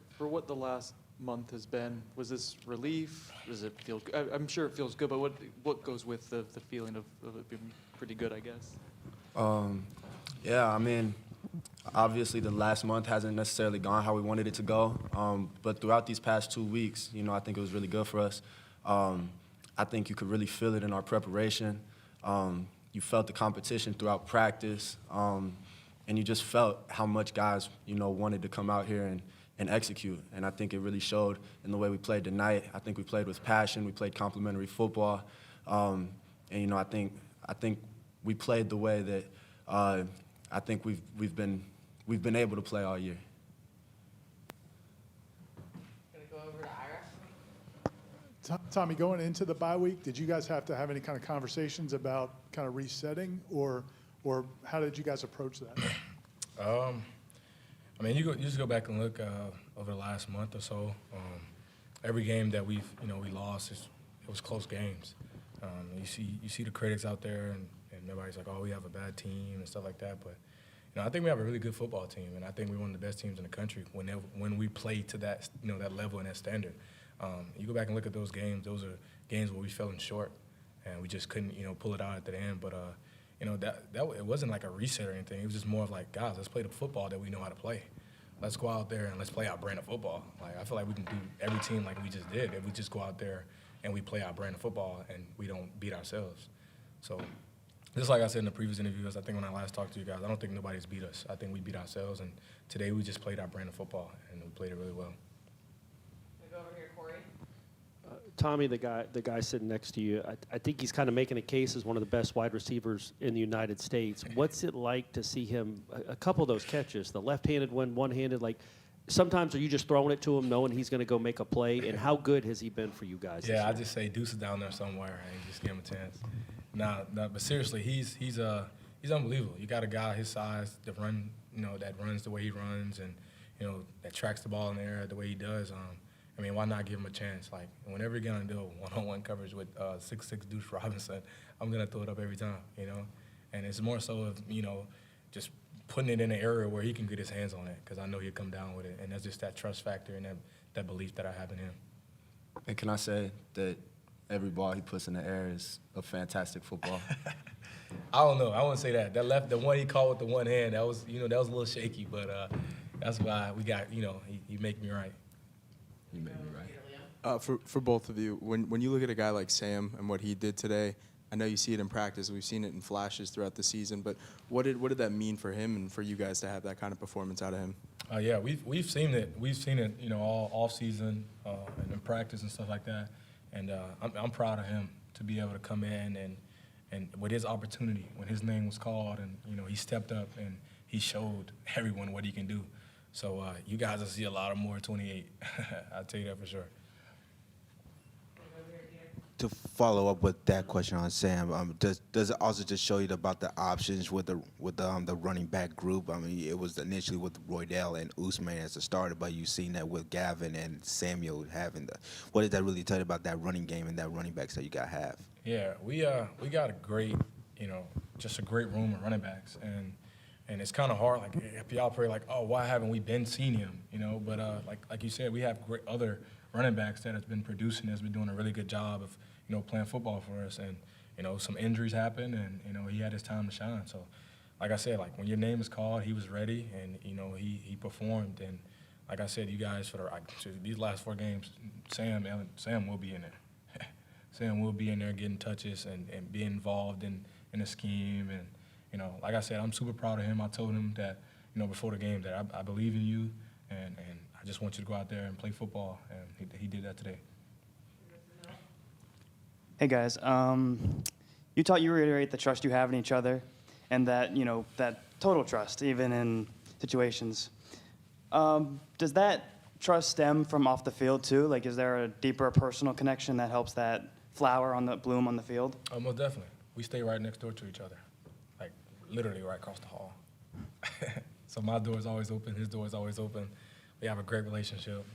For what the last month has been, was this relief? Does it feel good? I'm sure it feels good, but what goes with the feeling of it being pretty good, I guess? Yeah, I mean, obviously the last month hasn't necessarily gone how we wanted it to go, but throughout these past 2 weeks, I think it was really good for us. I think you could really feel it in our preparation. You felt the competition throughout practice, and you just felt how much guys, wanted to come out here and execute. And I think it really showed in the way we played tonight. I think we played with passion. We played complementary football, and I think we played the way that I think we've been able to play all year. Gonna go over to Ira. Tommy, going into the bye week, did you guys have to have any kind of conversations about kind of resetting, or how did you guys approach that? I mean, you just go back and look over the last month or so. Every game that we lost, it was close games. You see the critics out there, and everybody's like, oh, we have a bad team and stuff like that. But I think we have a really good football team, and I think we're one of the best teams in the country when we play to that that level and that standard. You go back and look at those games; those are games where we fell in short, and we just couldn't pull it out at the end. But that it wasn't like a reset or anything. It was just more of like, guys, let's play the football that we know how to play. Let's go out there and let's play our brand of football. Like, I feel like we can do every team like we just did if we just go out there and we play our brand of football and we don't beat ourselves. So, just like I said in the previous interviews, I think when I last talked to you guys, I don't think nobody's beat us. I think we beat ourselves, and today we just played our brand of football, and we played it really well. Go over here, Corey. Tommy, the guy sitting next to you, I think he's kind of making a case as one of the best wide receivers in the United States. What's it like to see him, a couple of those catches, the left-handed one, one-handed, like sometimes are you just throwing it to him knowing he's going to go make a play, and how good has he been for you guys? Yeah, I just say Deuce is down there somewhere and just give him a chance. No, but seriously, he's unbelievable. You got a guy his size that that runs the way he runs, and that tracks the ball in the air the way he does. I mean, why not give him a chance? Like, whenever you're gonna do a one-on-one coverage with 6'6" Deuce Robinson, I'm gonna throw it up every time, And it's more so of just putting it in an area where he can get his hands on it, because I know he'll come down with it, and that's just that trust factor and that belief that I have in him. And can I say that every ball he puts in the air is a fantastic football? I don't know. I wouldn't say that. The one he caught with the one hand, that was a little shaky, but that's why we got, he make me right. You made me right. For both of you, when you look at a guy like Sam and what he did today, I know you see it in practice. We've seen it in flashes throughout the season. But what did that mean for him and for you guys to have that kind of performance out of him? Yeah, we've seen it. We've seen it, all off season and in practice and stuff like that. And I'm proud of him to be able to come in and with his opportunity, when his name was called, and he stepped up and he showed everyone what he can do. So you guys will see a lot of more 28. I'll tell you that for sure. To follow up with that question on Sam, does it also just show you about the options with the running back group? I mean, it was initially with Roydell and Usman as a starter, but you've seen that with Gavin and Samuel having what does that really tell you about that running game and that running backs that you got have? Yeah, we got a great, just a great room of running backs, and it's kind of hard. Like, if y'all pray, like, oh, why haven't we been seen him? But like you said, we have great other running backs that has been producing, has been doing a really good job of playing football for us. And some injuries happened, and he had his time to shine. So, like I said, like when your name is called, he was ready, and he performed. And like I said, you guys for these last 4 games, Sam will be in there. Sam will be in there getting touches and be involved in the scheme. And like I said, I'm super proud of him. I told him that, before the game that I believe in you, and I just want you to go out there and play football, and he did that today. Hey guys, you reiterate the trust you have in each other, and that that total trust, even in situations. Does that trust stem from off the field too? Like, is there a deeper personal connection that helps that bloom on the field? Most definitely. We stay right next door to each other. Literally right across the hall. So my door is always open, his door is always open. We have a great relationship.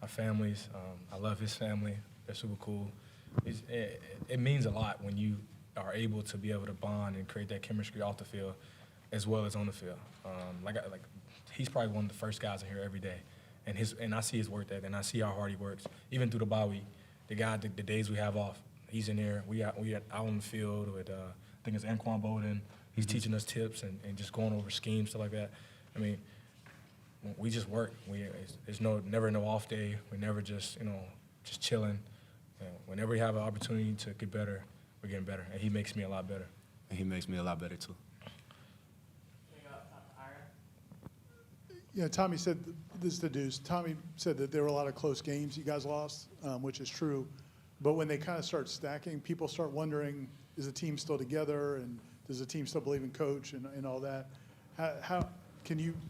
Our families, I love his family. They're super cool. It means a lot when you are able to be able to bond and create that chemistry off the field as well as on the field. He's probably one of the first guys in here every day. and I see his work ethic, and I see how hard he works. Even through the bye week, the days we have off, he's in there. We out on the field with I think it's Anquan Bowden. He's teaching us tips and just going over schemes, stuff like that. I mean, we just work. There's never no off day. We're never just just chilling. Whenever we have an opportunity to get better, we're getting better, and he makes me a lot better. And he makes me a lot better too. Yeah, Tommy said, this is the Deuce. Tommy said that there were a lot of close games you guys lost, which is true. But when they kind of start stacking, people start wondering, is the team still together? And does the team still believe in coach and all that?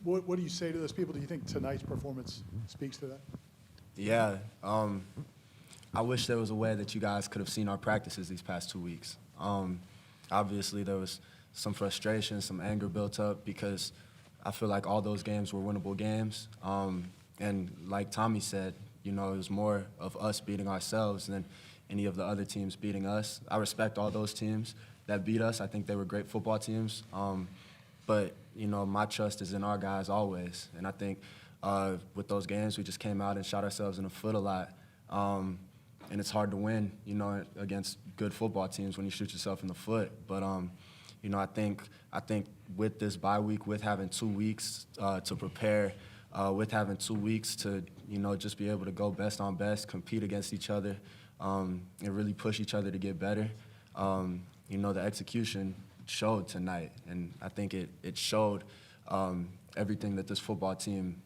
What do you say to those people? Do you think tonight's performance speaks to that? Yeah. I wish there was a way that you guys could have seen our practices these past 2 weeks. Obviously, there was some frustration, some anger built up because I feel like all those games were winnable games. And like Tommy said, it was more of us beating ourselves than any of the other teams beating us. I respect all those teams that beat us. I think they were great football teams. But, my trust is in our guys always. And I think with those games, we just came out and shot ourselves in the foot a lot. And it's hard to win, against good football teams when you shoot yourself in the foot. But, I think with this bye week, with having 2 weeks to prepare, with having 2 weeks to, just be able to go best on best, compete against each other, and really push each other to get better, the execution showed tonight. And I think it showed everything that this football team,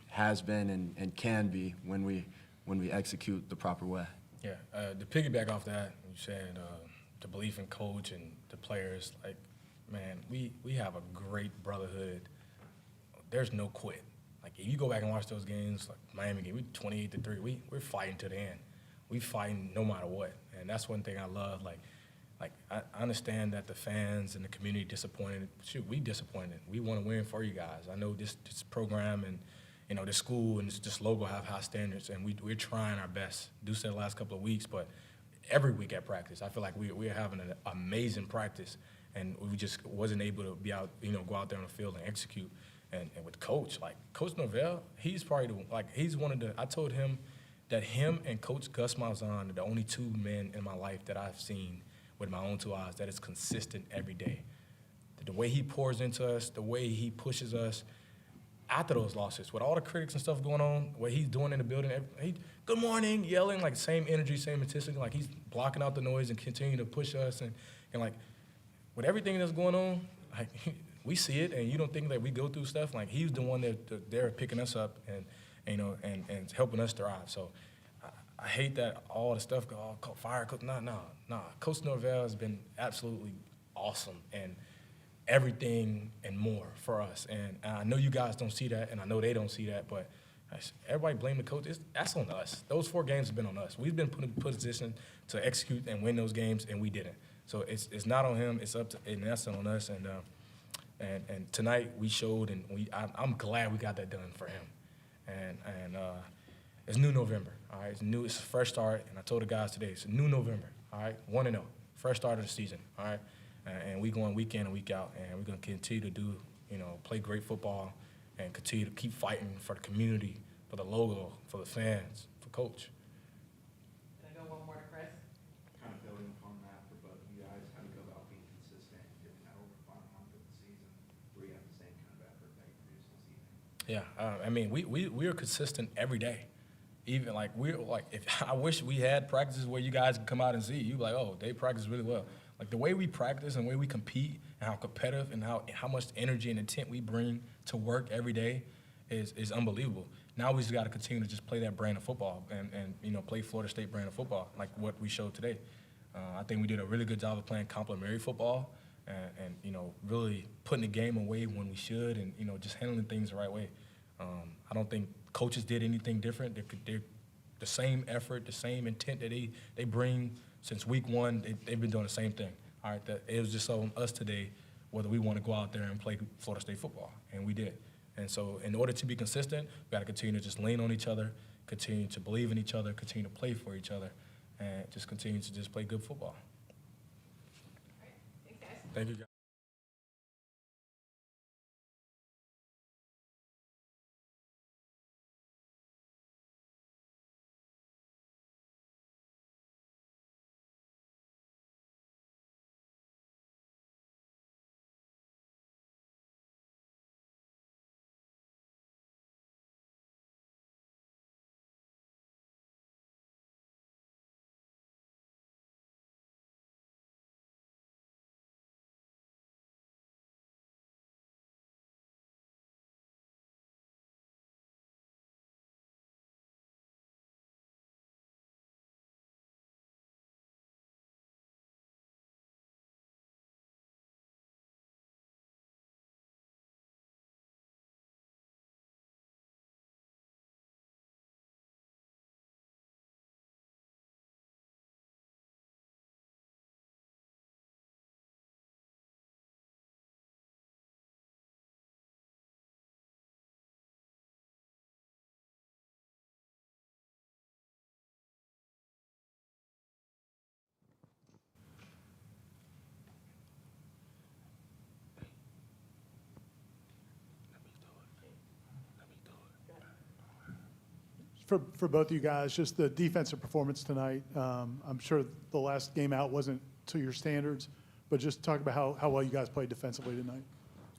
has been and can be when we execute the proper way. Yeah, to piggyback off that, you said the belief in coach and the players, like, man, we have a great brotherhood. There's no quit. Like, if you go back and watch those games, like Miami game, we 28-3, we're fighting to the end. We fighting no matter what, and that's one thing I love. Like I understand that the fans and the community disappointed. Shoot, we disappointed. We want to win for you guys. I know this program and the school and this logo have high standards, and we're trying our best. Do so the last couple of weeks, but every week at practice, I feel like we're having an amazing practice, and we just wasn't able to be out, go out there on the field and execute. And with Coach, like Coach Norvell, he's probably he's one of the. I told him that him and Coach Gus Malzahn are the only two men in my life that I've seen with my own 2 eyes that is consistent every day. The way he pours into us, the way he pushes us. After those losses, with all the critics and stuff going on, what he's doing in the building, good morning, yelling, like same energy, same intensity, like he's blocking out the noise and continuing to push us. And like, with everything that's going on, like, we see it, and you don't think that we go through stuff. Like, he's the one that they're picking us up and helping us thrive. So I hate that all the stuff, fire, nah. Coach Norvell has been absolutely awesome, and everything and more for us. And I know you guys don't see that, and I know they don't see that, but everybody blame the coach. That's on us. Those 4 games have been on us. We've been put in position to execute and win those games, and we didn't. So it's not on him. It's up to, and that's on us. And tonight we showed, and I'm glad we got that done for him. And it's new November. All right, it's a fresh start. And I told the guys today, it's a new November. All right, 1-0, fresh start of the season. All right. And we going week in and week out, and we're going to continue to do, play great football and continue to keep fighting for the community, for the logo, for the fans, for Coach. Can I go one more to Chris? Kind of building upon that for both of you guys, how do you go about being consistent given that over the final month of the season where you have the same kind of effort that you produced this evening? Yeah, we are consistent every day. Even if I wish we had practices where you guys could come out and see, you'd be like, oh, they practice really well. Like, the way we practice and the way we compete and how competitive and how much energy and intent we bring to work every day is unbelievable. Now we just got to continue to just play that brand of football and play Florida State brand of football like what we showed today. I think we did a really good job of playing complementary football and really putting the game away when we should and, just handling things the right way. I don't think coaches did anything different. They're the same effort, the same intent that they bring since week 1. They've been doing the same thing. All right, it was just on us today whether we want to go out there and play Florida State football, and we did. And so in order to be consistent, we got to continue to just lean on each other, continue to believe in each other, continue to play for each other, and just continue to just play good football. All right. Thanks, guys. Thank you, guys. for both of you guys, just the defensive performance tonight. I'm sure the last game out wasn't to your standards, but just talk about how well you guys played defensively tonight.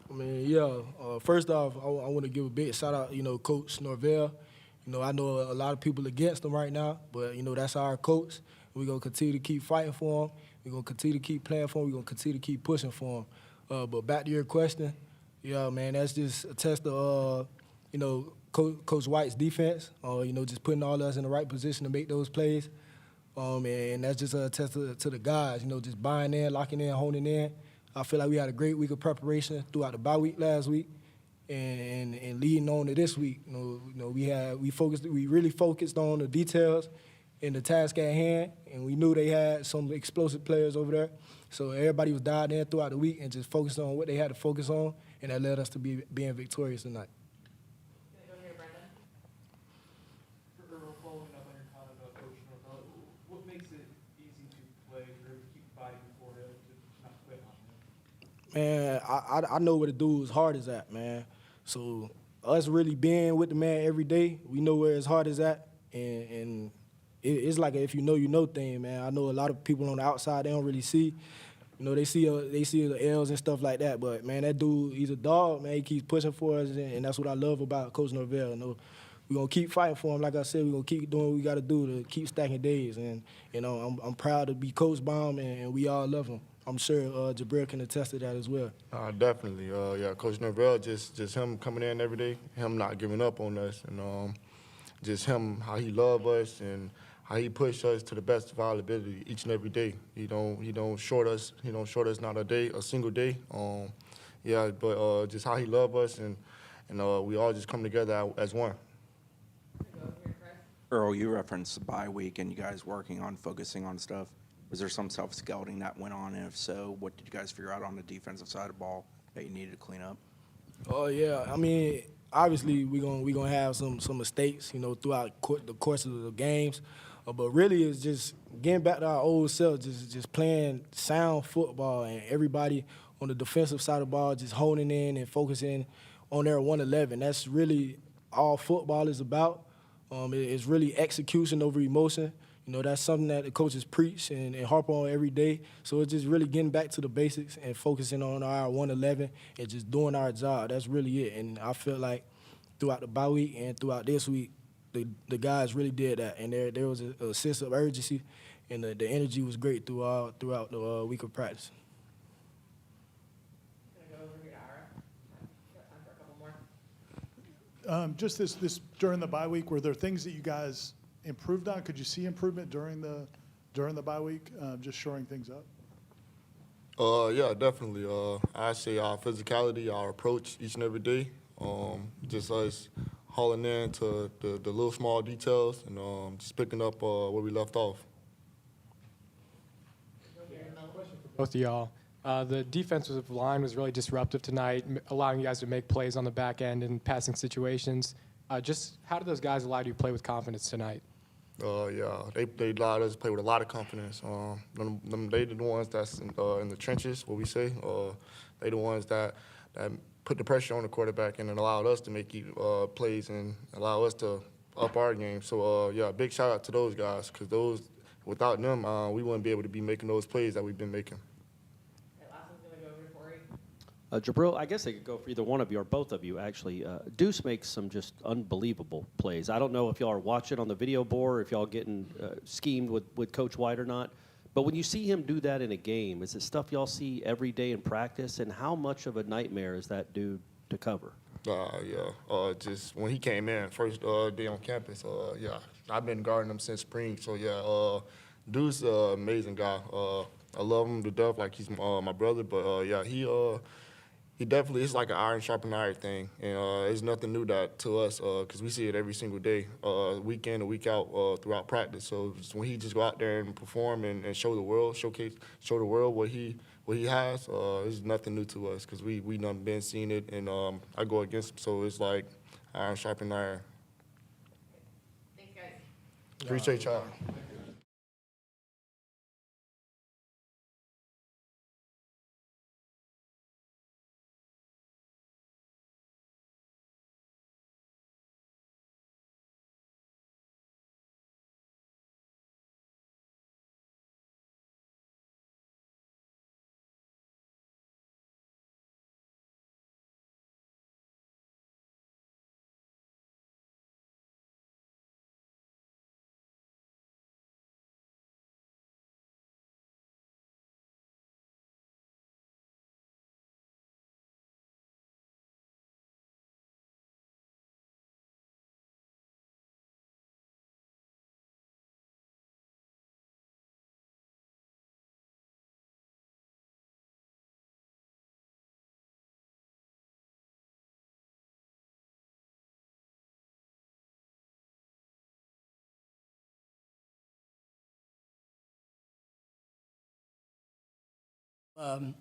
I mean, yeah. First off, I want to give a big shout out, Coach Norvell. I know a lot of people against him right now, but that's our coach. We're gonna continue to keep fighting for him. We're gonna continue to keep playing for him. We're gonna continue to keep pushing for him. But back to your question, yeah, man, that's just a test of Coach White's defense. Just putting all of us in the right position to make those plays. And that's just a test to the guys. Just buying in, locking in, honing in. I feel like we had a great week of preparation throughout the bye week last week, and leading on to this week. We really focused on the details and the task at hand, and we knew they had some explosive players over there. So everybody was dialed in throughout the week and just focused on what they had to focus on, and that led us to being victorious tonight. Gonna go here, Brendan. Earl, following up on your comment about Coach Norvell, what makes it easy to play or to keep fighting for him, to not quit on him? Man, I know where the dude's heart is at, man. So us really being with the man every day, we know where his heart is at, and it's like a if you know thing, man. I know a lot of people on the outside, they don't really see. They see the L's and stuff like that, but man, that dude, he's a dog, man. He keeps pushing for us, and that's what I love about Coach Norvell. We're gonna keep fighting for him. Like I said, we're gonna keep doing what we gotta do to keep stacking days, and I'm proud to be Coach Baum, and we all love him. I'm sure Jabril can attest to that as well. Definitely. Yeah, Coach Norvell, just him coming in every day, him not giving up on us, and just him, how he love us and how he push us to the best of our ability each and every day. He don't short us. He don't short us not a single day. But just how he love us, and we all just come together as one. Gonna go here, Chris. Earl, you referenced the bye week and you guys working on focusing on stuff. Was there some self-scouting that went on? And if so, what did you guys figure out on the defensive side of the ball that you needed to clean up? Oh yeah, I mean, obviously we gonna have some mistakes, throughout the course of the games, but really it's just getting back to our old self, just playing sound football, and everybody on the defensive side of the ball just honing in and focusing on their 111. That's really all football is about. It's really execution over emotion. That's something that the coaches preach and harp on every day. So it's just really getting back to the basics and focusing on our 111 and just doing our job. That's really it. And I feel like throughout the bye week and throughout this week, the guys really did that. And there was a sense of urgency, and the energy was great throughout the week of practice. Gonna go over here to Ira. Got time for a couple more. Just this during the bye week, were there things that you guys improved on? Could you see improvement during the bye week, just shoring things up? Yeah, definitely. I say our physicality, our approach each and every day, just us hauling in to the little small details and just picking up where we left off. Both of y'all. The defensive line was really disruptive tonight, allowing you guys to make plays on the back end in passing situations. Just how do those guys allow you to play with confidence tonight? Yeah, they allowed us to play with a lot of confidence. They the ones that's in the trenches, what we say. They the ones that put the pressure on the quarterback and then allowed us to make plays and allow us to up our game. So yeah, big shout out to those guys, because without them, we wouldn't be able to be making those plays that we've been making. Okay, last one's gonna go over to Corey. Jabril, I guess they could go for either one of you or both of you, actually. Deuce makes some just unbelievable plays. I don't know if y'all are watching on the video board or if y'all getting schemed with Coach White or not, but when you see him do that in a game, is it stuff y'all see every day in practice, and how much of a nightmare is that dude to cover? Yeah, just when he came in, first day on campus, yeah, I've been guarding him since spring, so yeah, Deuce, amazing guy. I love him to death, like he's my brother, but yeah, he definitely, it's like an iron sharpening iron thing, and it's nothing new to us, because we see it every single day, week in and week out throughout practice. So when he just go out there and perform and show the world what he has, it's nothing new to us, because we done been seeing it, and I go against him, so it's like iron sharpening iron. Thanks, guys. Appreciate y'all. And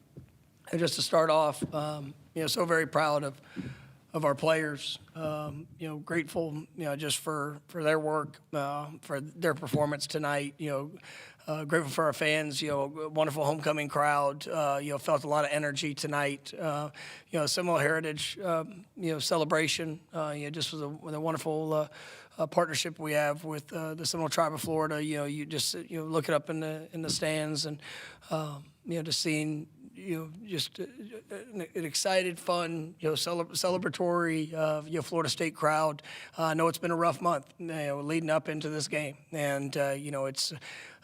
just to start off, so very proud of our players. Grateful, just for their work, for their performance tonight. Grateful for our fans. Wonderful homecoming crowd. Felt a lot of energy tonight. Seminole Heritage, celebration. Just with a wonderful partnership we have with the Seminole Tribe of Florida. You just look it up in the stands and just seeing just an excited, fun, celebratory, Florida State crowd. I know it's been a rough month, leading up into this game, and it's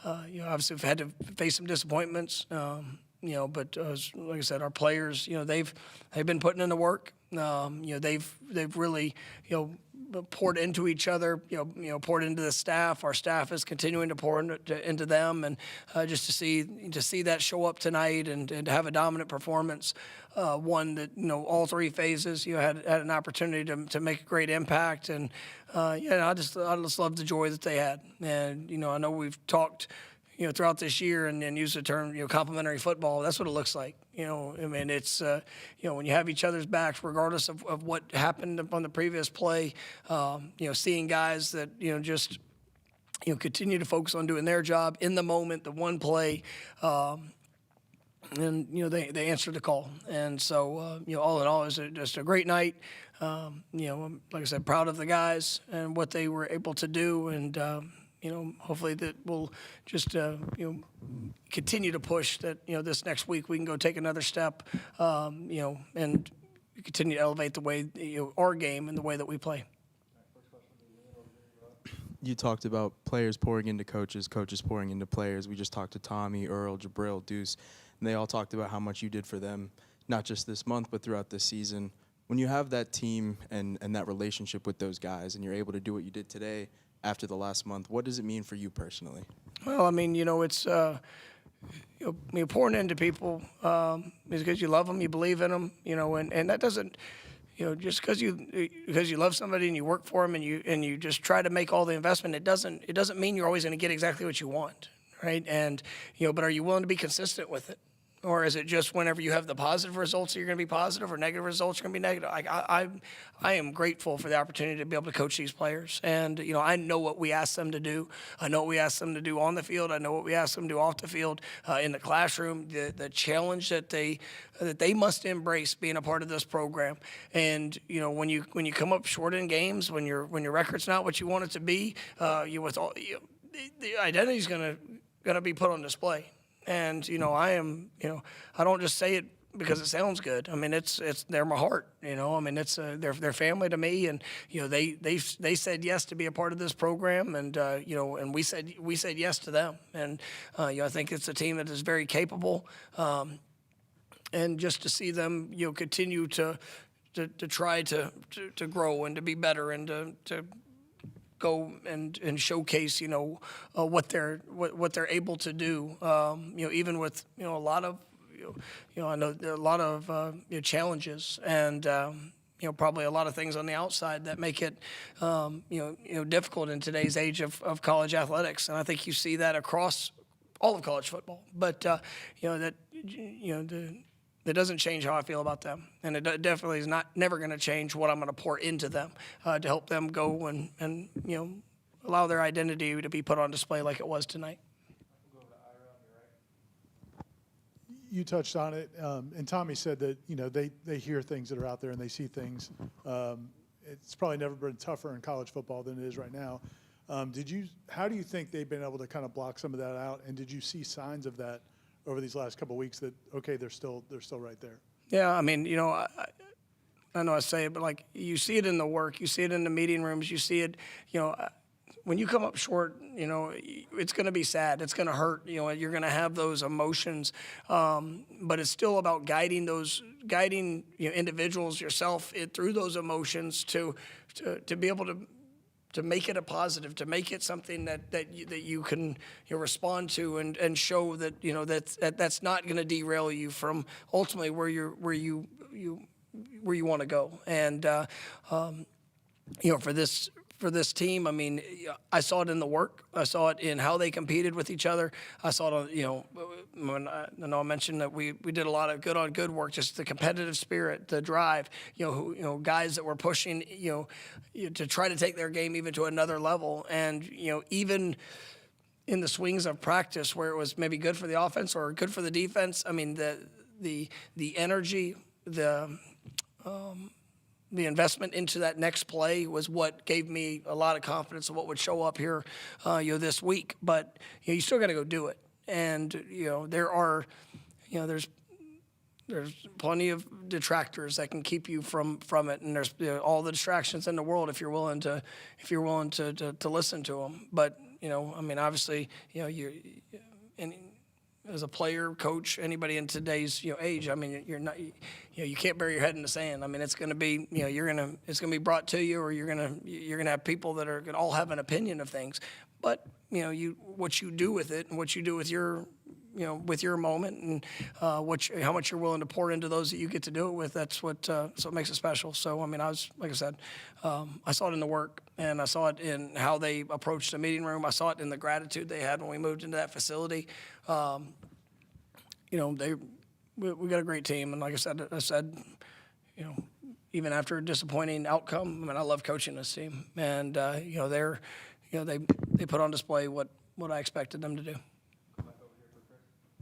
obviously we've had to face some disappointments. But like I said, our players, they've been putting in the work. They've really, poured into each other, poured into the staff. Our staff is continuing to pour into them, and just to see that show up tonight and to have a dominant performance, one that all three phases had an opportunity to make a great impact, and I just love the joy that they had, and I know we've talked throughout this year and used the term, complementary football. That's what it looks like. It's, when you have each other's backs, regardless of what happened on the previous play, seeing guys that, just, continue to focus on doing their job in the moment, the one play, and, they answered the call. And so, all in all, it was just a great night. Like I said, proud of the guys and what they were able to do, and, hopefully that will just, continue to push that, this next week we can go take another step, and continue to elevate the way, our game and the way that we play. You talked about players pouring into coaches, coaches pouring into players. We just talked to Tommy, Earl, Jabril, Deuce, and they all talked about how much you did for them, not just this month, but throughout this season. When you have that team and that relationship with those guys and you're able to do what you did today, after the last month, what does it mean for you personally? Well, it's pouring into people is because you love them, you believe in them, and that doesn't, just because you love somebody and you work for them and you just try to make all the investment, it doesn't mean you're always going to get exactly what you want, right? And but are you willing to be consistent with it? Or is it just whenever you have the positive results, you're going to be positive, or negative results, you're going to be negative? I am grateful for the opportunity to be able to coach these players. And, I know what we ask them to do. I know what we ask them to do on the field. I know what we ask them to do off the field, in the classroom, the challenge that they must embrace being a part of this program. And, when you come up short in games, when your record's not what you want it to be, the identity's going to be put on display. And, I don't just say it because it sounds good. They're my heart, it's, they're family to me, and, they said yes to be a part of this program, and, and we said yes to them. And, I think it's a team that is very capable, and just to see them, continue to try to grow and to be better and to go and showcase, what they're able to do. Even with a lot of, I know there are a lot of challenges and probably a lot of things on the outside that make it difficult in today's age of college athletics. And I think you see that across all of college football. But that doesn't change how I feel about them, and it definitely is never going to change what I'm going to pour into them to help them go and allow their identity to be put on display like it was tonight. You touched on it, and Tommy said that they hear things that are out there and they see things. It's probably never been tougher in college football than it is right now. How do you think they've been able to kind of block some of that out, and did you see signs of that over these last couple of weeks that, okay, they're still right there? Yeah, I know I say it, but you see it in the work, you see it in the meeting rooms, you see it, when you come up short, it's going to be sad, it's going to hurt, you're going to have those emotions, but it's still about guiding individuals, yourself, through those emotions to be able to make it a positive, to make it something that you can respond to and show that that's not going to derail you from ultimately where you want to go. And for for this team. I mean, I saw it in the work. I saw it in how they competed with each other. I saw it on, when I know I mentioned that we did a lot of good on good work, just the competitive spirit, the drive, guys that were pushing, to try to take their game even to another level. And, even in the swings of practice where it was maybe good for the offense or good for the defense, I mean, the energy, the investment into that next play was what gave me a lot of confidence of what would show up here, this week. But you still got to go do it, and there's plenty of detractors that can keep you from it, and there's all the distractions in the world if you're willing to listen to them. But I mean, obviously, as a player, coach, anybody in today's age, I mean, you're not, you can't bury your head in the sand. I mean, it's going to be, it's going to be brought to you, or you're going to have people that are going to all have an opinion of things. But what you do with it, and what you do with your moment, and how much you're willing to pour into those that you get to do it with, that's what makes it special. So, I mean, like I said, I saw it in the work, and I saw it in how they approached the meeting room. I saw it in the gratitude they had when we moved into that facility. We got a great team, and like I said, even after a disappointing outcome, I mean, I love coaching this team, and they put on display what I expected them to do.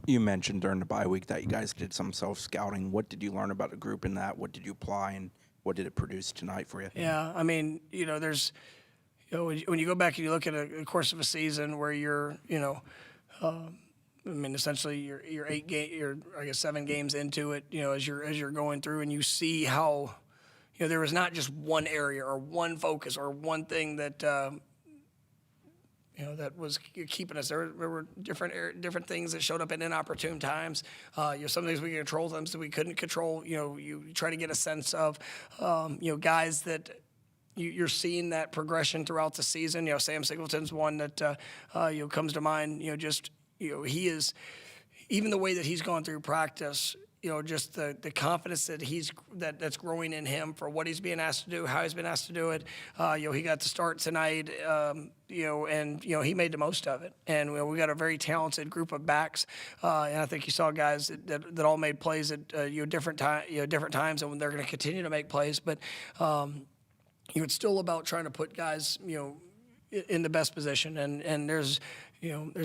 You mentioned during the bye week that you guys did some self-scouting. What did you learn about the group in that? What did you apply, and what did it produce tonight for you? Yeah, I mean, there's, when you go back and you look at a course of a season where you're, I mean, essentially you're 7 games into it, as you're going through, and you see how, there was not just one area or one focus or one thing that, that was keeping us. There were different things that showed up at inopportune times. Some things we could control, some things we couldn't control. You try to get a sense of, guys that you're seeing that progression throughout the season. Sam Singleton's one that comes to mind. He is, even the way that he's gone through practice, just the confidence that that's growing in him for what he's being asked to do, how he's been asked to do it. He got to start tonight, and he made the most of it. And we got a very talented group of backs, and I think you saw guys that all made plays at different times, and they're going to continue to make plays. But it's still about trying to put guys in the best position, and there's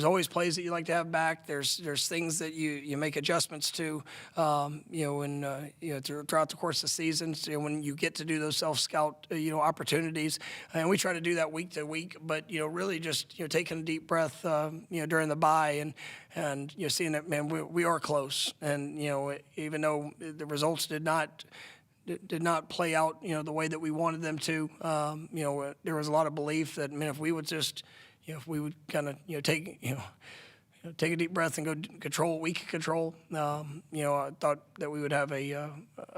always plays that you like to have back. There's things that you make adjustments to, throughout the course of the season. So when you get to do those self-scout, opportunities, and we try to do that week to week. But really just taking a deep breath, during the bye, and seeing that, man, we are close, and even though the results did not play out, the way that we wanted them to. There was a lot of belief that, man, if we would just, if we would kind of, take a deep breath and go control what we could control. I thought that we would have a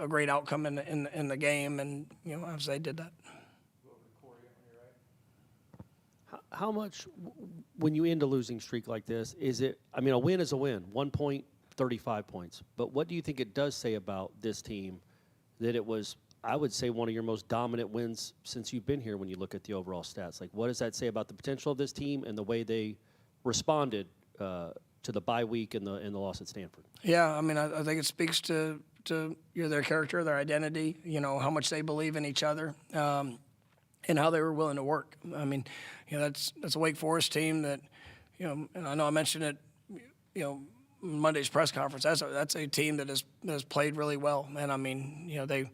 great outcome in the game, and obviously they did that. How much, when you end a losing streak like this, is it? I mean, a win is a win. 1 point, 35 points. But what do you think it does say about this team? That it was, I would say, one of your most dominant wins since you've been here when you look at the overall stats. Like, what does that say about the potential of this team and the way they responded to the bye week and the loss at Stanford? Yeah, I mean, I think it speaks to their character, their identity, how much they believe in each other, and how they were willing to work. I mean, that's a Wake Forest team that, and I know I mentioned it, Monday's press conference. That's a team that has played really well, and I mean, they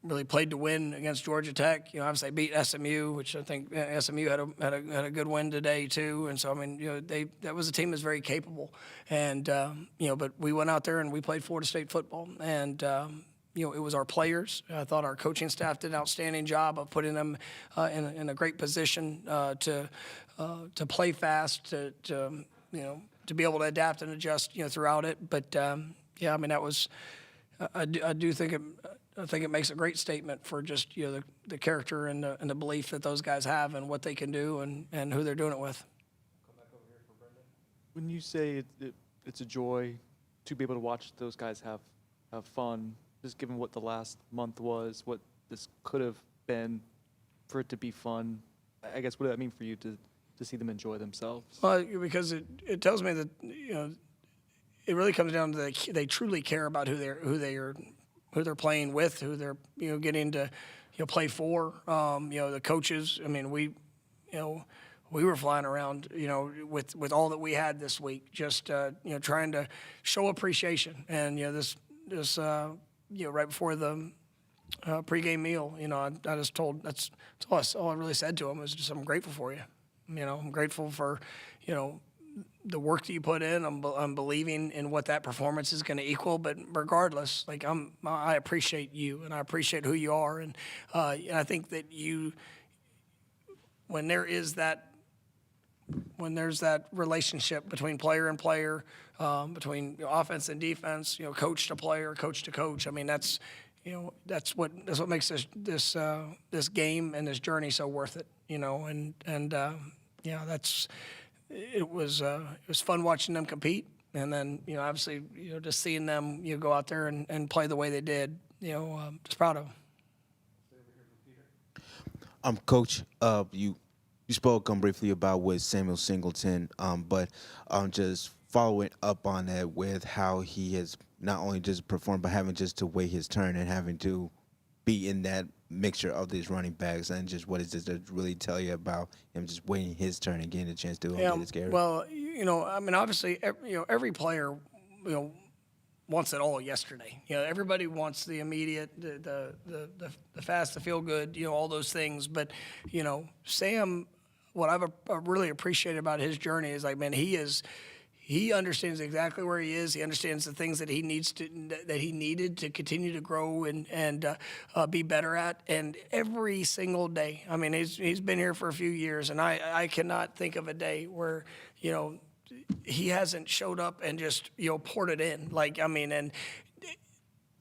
really played to win against Georgia Tech. Obviously they beat SMU, which I think SMU had a good win today too. And so I mean, that was a team that's very capable, and but we went out there and we played Florida State football, and it was our players. I thought our coaching staff did an outstanding job of putting them in a great position to play fast, to be able to adapt and adjust, throughout it. But I mean, that was, I do think it makes a great statement for just the character and the belief that those guys have and what they can do and who they're doing it with. When you say it's a joy to be able to watch those guys have fun, just given what the last month was, what this could have been for it to be fun? I guess what does that mean for you to see them enjoy themselves? Well, because it tells me that it really comes down to they truly care about who they're playing with, who they're getting to play for. The coaches. I mean, we were flying around with all that we had this week, just trying to show appreciation. And this right before the pregame meal, I just told that's all I really said to him was just I'm grateful for you. I'm grateful for the work that you put in. I'm believing in what that performance is going to equal. But regardless, like I appreciate you and I appreciate who you are. And I think that when there's that relationship between player and player, between offense and defense, coach to player, coach to coach. I mean, that's what makes this game and this journey so worth it. It was fun watching them compete, and then obviously just seeing them go out there and play the way they did. Just proud of them. Coach, you spoke briefly about with Samuel Singleton, but just following up on that with how he has not only just performed, but having just to wait his turn and having to be in that mixture of these running backs, and just what does this really tell you about him just waiting his turn and getting a chance to get his carry? Well, I mean, obviously, every player, wants it all yesterday. Everybody wants the immediate, the fast, the feel good, all those things. But Sam, what I've really appreciated about his journey is like, man, he understands exactly where he is. He understands the things that he needed to continue to grow and be better at. And every single day, I mean, he's been here for a few years, and I cannot think of a day where he hasn't showed up and just poured it in. Like, I mean, and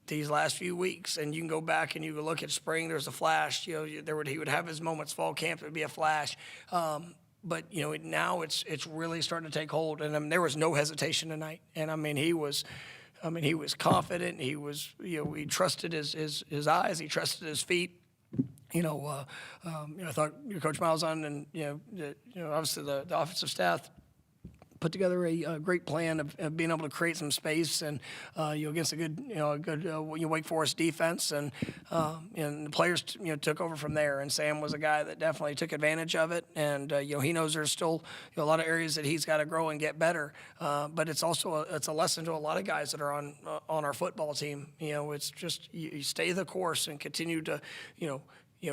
these last few weeks, and you can go back and you can look at spring. There's a flash. He would have his moments. Fall camp, it would be a flash. But now it's really starting to take hold, and I mean, there was no hesitation tonight. And I mean, he was confident. He was he trusted his eyes. He trusted his feet. I thought Coach Miles on and obviously the offensive staff put together a great plan of being able to create some space and against a good Wake Forest defense, and the players took over from there. And Sam was a guy that definitely took advantage of it, and he knows there's still a lot of areas that he's got to grow and get better. But it's also it's a lesson to a lot of guys that are on our football team. It's just you stay the course and continue to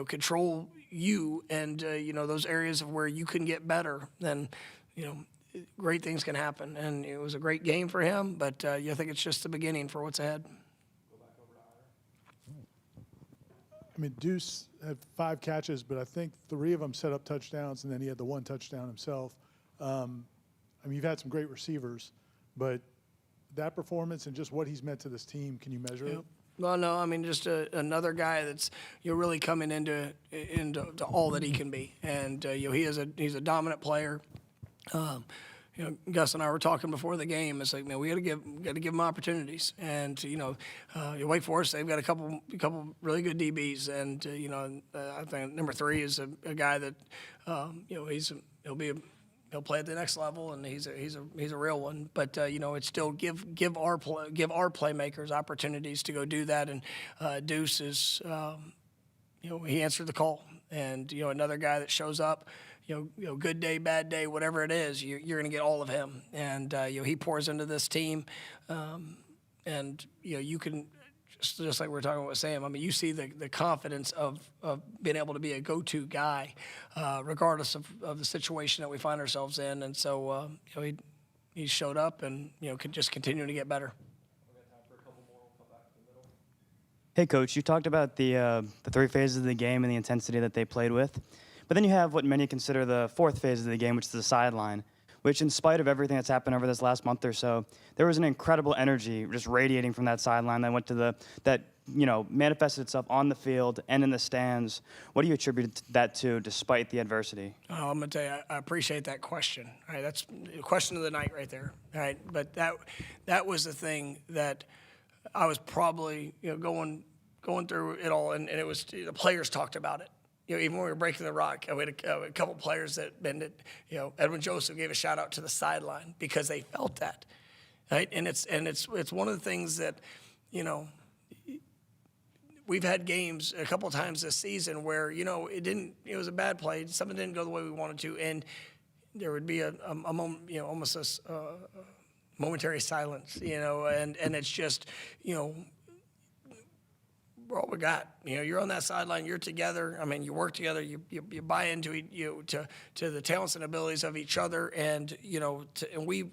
control you and those areas of where you can get better. Then great things can happen, and it was a great game for him, but I think it's just the beginning for what's ahead. I mean, Deuce had 5 catches, but I think 3 of them set up touchdowns, and then he had the 1 touchdown himself. I mean, you've had some great receivers, but that performance and just what he's meant to this team, can you measure it? Well, no, I mean, just another guy that's really coming into all that he can be, and he's a dominant player. Gus and I were talking before the game. It's like, man, we got to give him opportunities. And Wake Forest, they've got a couple really good DBs, and I think number 3 is a guy that he'll play at the next level, and he's a real one. But it's still give our playmakers opportunities to go do that. And Deuce is he answered the call, and another guy that shows up. Good day, bad day, whatever it is, you're going to get all of him. And, he pours into this team. And, you can, just like we were talking about with Sam, I mean, you see the confidence of being able to be a go-to guy, regardless of the situation that we find ourselves in. And so, he showed up and, could just continue to get better. Hey, Coach, you talked about the 3 phases of the game and the intensity that they played with. But then you have what many consider the 4th phase of the game, which is the sideline, which in spite of everything that's happened over this last month or so, there was an incredible energy just radiating from that sideline that went to that manifested itself on the field and in the stands. What do you attribute that to, despite the adversity? Oh, I'm going to tell you, I appreciate that question. All right, that's the question of the night right there. All right, but that was the thing that I was probably going through it all, and it was the players talked about it. even when we were breaking the rock, we had a couple players that, Edwin Joseph gave a shout out to the sideline because they felt that, right? And it's one of the things that, we've had games a couple times this season where, it was a bad play, something didn't go the way we wanted to, and there would be a moment, almost a momentary silence, and it's just, we're all we got. You're on that sideline. You're together. I mean, you work together. You buy into to the talents and abilities of each other, and and we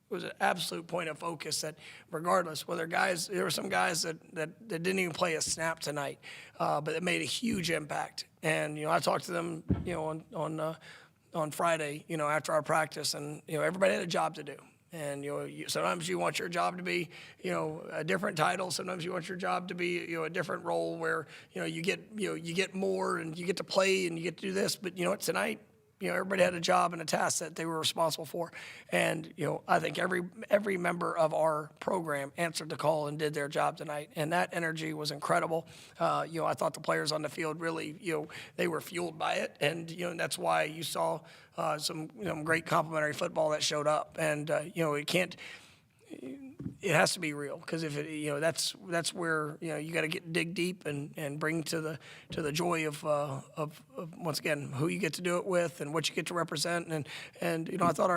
it was an absolute point of focus that regardless whether there were some guys that didn't even play a snap tonight, but it made a huge impact. And I talked to them on Friday after our practice, and everybody had a job to do. And sometimes you want your job to be a different title. Sometimes you want your job to be a different role where you get more and you get to play and you get to do this. But tonight everybody had a job and a task that they were responsible for. And I think every member of our program answered the call and did their job tonight. And that energy was incredible. I thought the players on the field really they were fueled by it, and that's why you saw some great complimentary football that showed up. And it has to be real, because if that's where you got to dig deep and bring to the joy of once again who you get to do it with and what you get to represent. And I thought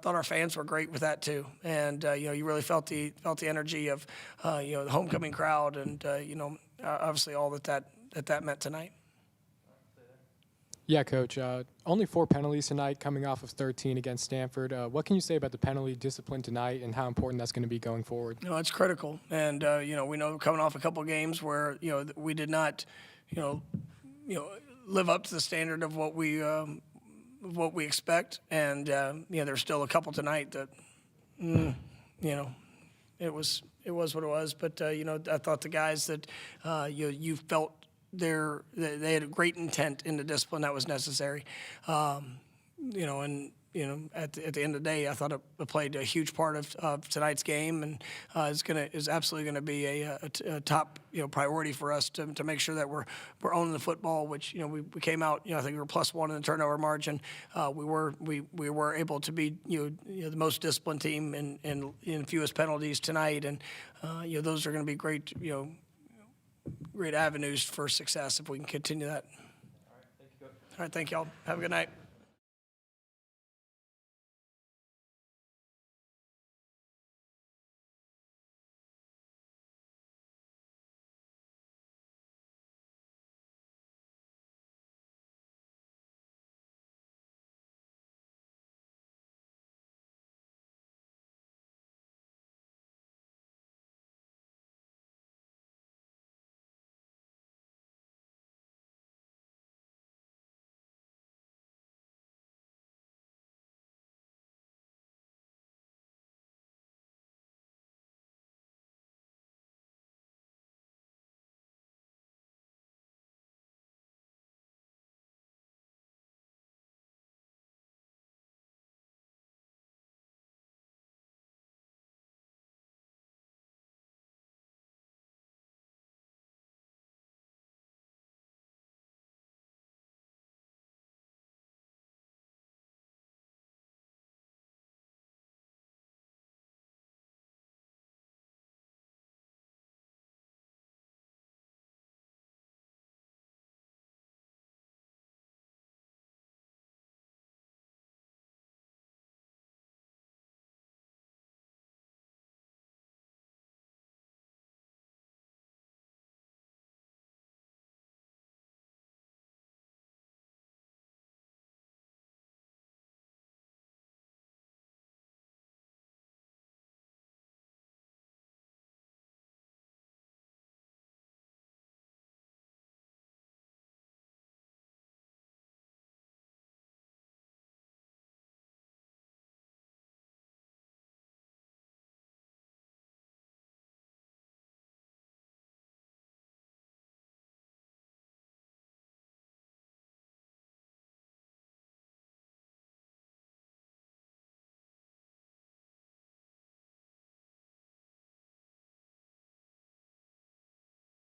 our fans were great with that too. And you really felt the energy of the homecoming crowd, and obviously all that meant tonight. Yeah, Coach. Only 4 penalties tonight, coming off of 13 against Stanford. What can you say about the penalty discipline tonight and how important that's going to be going forward? It's critical, and we know coming off a couple of games where we did not, live up to the standard of what we expect, and there's still a couple tonight that, it was what it was. But I thought the guys that you felt. They had a great intent in the discipline that was necessary, and at the end of the day, I thought it played a huge part of tonight's game, and is absolutely going to be a top priority for us to make sure that we're owning the football. Which we came out I think we were +1 in the turnover margin. We were able to be the most disciplined team in fewest penalties tonight, and those are going to be great great avenues for success if we can continue that. All right, thank you, Coach. All right, thank y'all. Have a good night.